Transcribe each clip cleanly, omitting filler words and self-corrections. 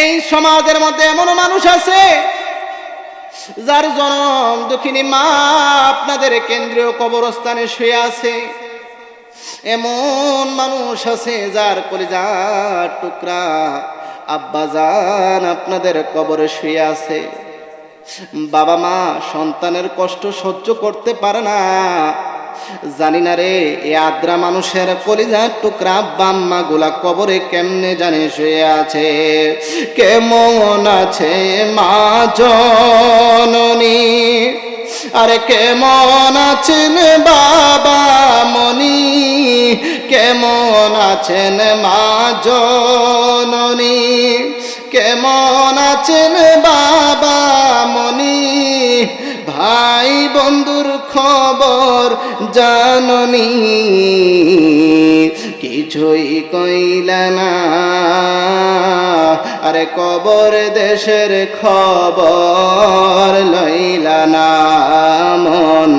এই সমাজের মধ্যে এমন মানুষ আছে যার জনম দুঃখিনী মা আপনাদের কেন্দ্রীয় কবরস্থানে শুয়ে আছে। এমন মানুষ আছে যার কলিজার টুকরা আব্বাজান আপনাদের কবরে শুয়ে আছে। বাবা মা সন্তানের কষ্ট সহ্য করতে পারে না। জানি না রে, এ আদ্রা মানুষের কলিজার টুকরা আব্বা আম্মা গুলা কবরে কেমনে জানে শুয়ে আছে। কেমন আছে মা জননী, আরে কেমন আছেন বাবা মনি, কেমন আছেন মা জননী, কেমন আছেন বাবা মনি, ভাই বন্ধুর খবর জাননি, কিছুই কইলা না, আরে কবর দেশের খবর লইলা না, মন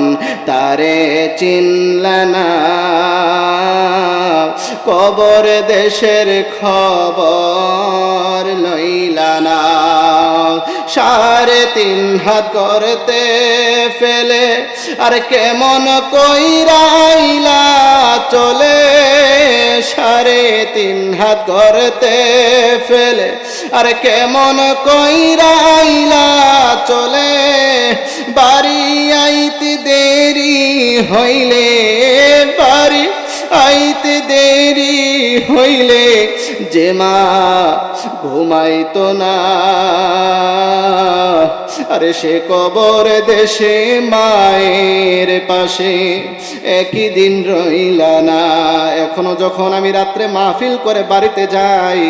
তারে চিনলা না, কবর দেশের খবর লইলা না। 3.5 হাত করতে ফেলে আর কেমন কইরাইলা চলে, 3.5 হাত করতে ফেলে আর কেমন কইরাইলা চলে, বাড়ি আইতে দেরি হইলে, বাড়ি আইতে দেরি হইলে যে মা ঘুমাইতো না, আরে সে কবর দেশে মায়ের পাশে একই দিন রইলা না। এখনো যখন আমি রাত্রে মাহফিল করে বাড়িতে যাই,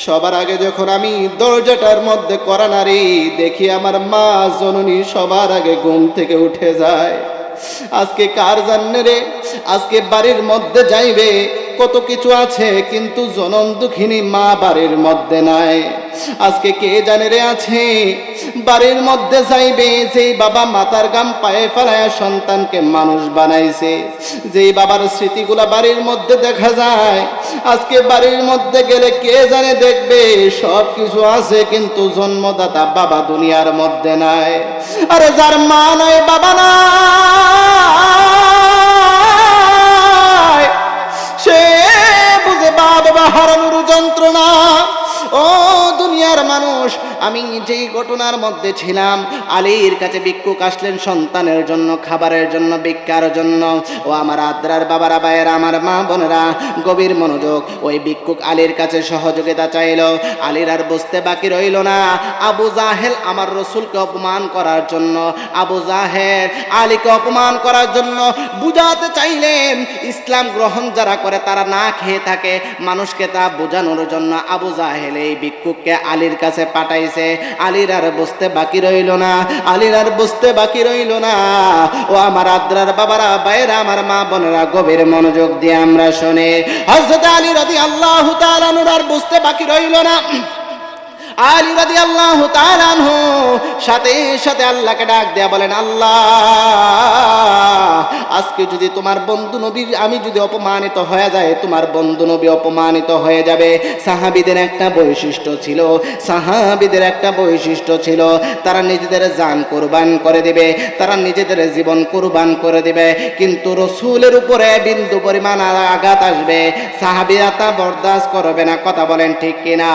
সবার আগে যখন আমি দরজাটার মধ্যে কড়া নাড়ি, দেখি আমার মা জননী সবার আগে ঘুম থেকে উঠে যায়। আজকে কার জানে রে, আজকে বাড়ির মধ্যে যাইবে কত কিছু আছে, কিন্তু জনম দুঃখিনী মা বাড়ির মধ্যে নাই। আজকে কে জানে রে আছে বাড়ির মধ্যে যাইবে যেই বাবা মাথার গাম পায়ে ফেলায় সন্তানকে মানুষ বানাইছে, যেই বাবার স্মৃতিগুলা বাড়ির মধ্যে দেখা যায়। আজকে বাড়ির মধ্যে গেলে কে জানে দেখবে সব কিছু আছে, কিন্তু জন্মদাতা বাবা দুনিয়ার মধ্যে নাই। আরে যার মা নাই বাবা নাই, সে বুঝে বাবা হারানোর যন্ত্রণা। ও দুনিয়ার মানুষ, আমি যেই ঘটনার মধ্যে ছিলাম, আলীর কাছে ভিক্ষুক আসলেন সন্তানের জন্য, খাবারের জন্য, ভিক্ষার জন্য। ও আমার আদ্রার বাবারা, ভাইয়েরা, আমার মা বোনেরা, গভীর মনোযোগ। ওই ভিক্ষুক আলীর কাছে সহযোগিতা চাইল। আলীর আর বুঝতে বাকি রইল না, আবু জাহেল আমার রসুলকে অপমান করার জন্য, আবু জাহেল আলীকে অপমান করার জন্য বুঝাতে চাইলেন। ইসলাম গ্রহণ যারা করে তারা না খেয়ে থাকে, মানুষকে তা বোঝানোর জন্য আবু জাহেল এই ভিক্ষুককে আলীর কাছে পাঠাইছে। আলীর আর বুঝতে বাকি রইল না, আলীর আর বুঝতে বাকি রইল না। ও আমার আদ্রার বাবারা, ভাইয়েরা, আমার মা বোনেরা, গভীর মনোযোগ দিয়ে আমরা শুনে, হযরত আলী রাদিয়াল্লাহু তাআলা আনহু আর বুঝতে বাকি রইল না। আলী রাদিয়াল্লাহু তাআলা আনহু সাথে সাথে আল্লাহকে ডাক দেয়া বলেন, আল্লাহ, আজকে যদি তোমার বন্ধু নবীর আমি যদি অপমানিত হয়ে যায়, তোমার বন্ধু নবী অপমানিত হয়ে যাবে। সাহাবীদের একটা বৈশিষ্ট্য ছিল, সাহাবীদের একটা বৈশিষ্ট্য ছিল, তারা নিজেদের জান কুরবান করে দিবে, তারা নিজেদের জীবন কুরবান করে দিবে, কিন্তু রাসূলের উপরে বিন্দু পরিমাণ আঘাত আসবে, সাহাবীরা তা বরদাস্ত করবে না। কথা বলেন ঠিক কিনা?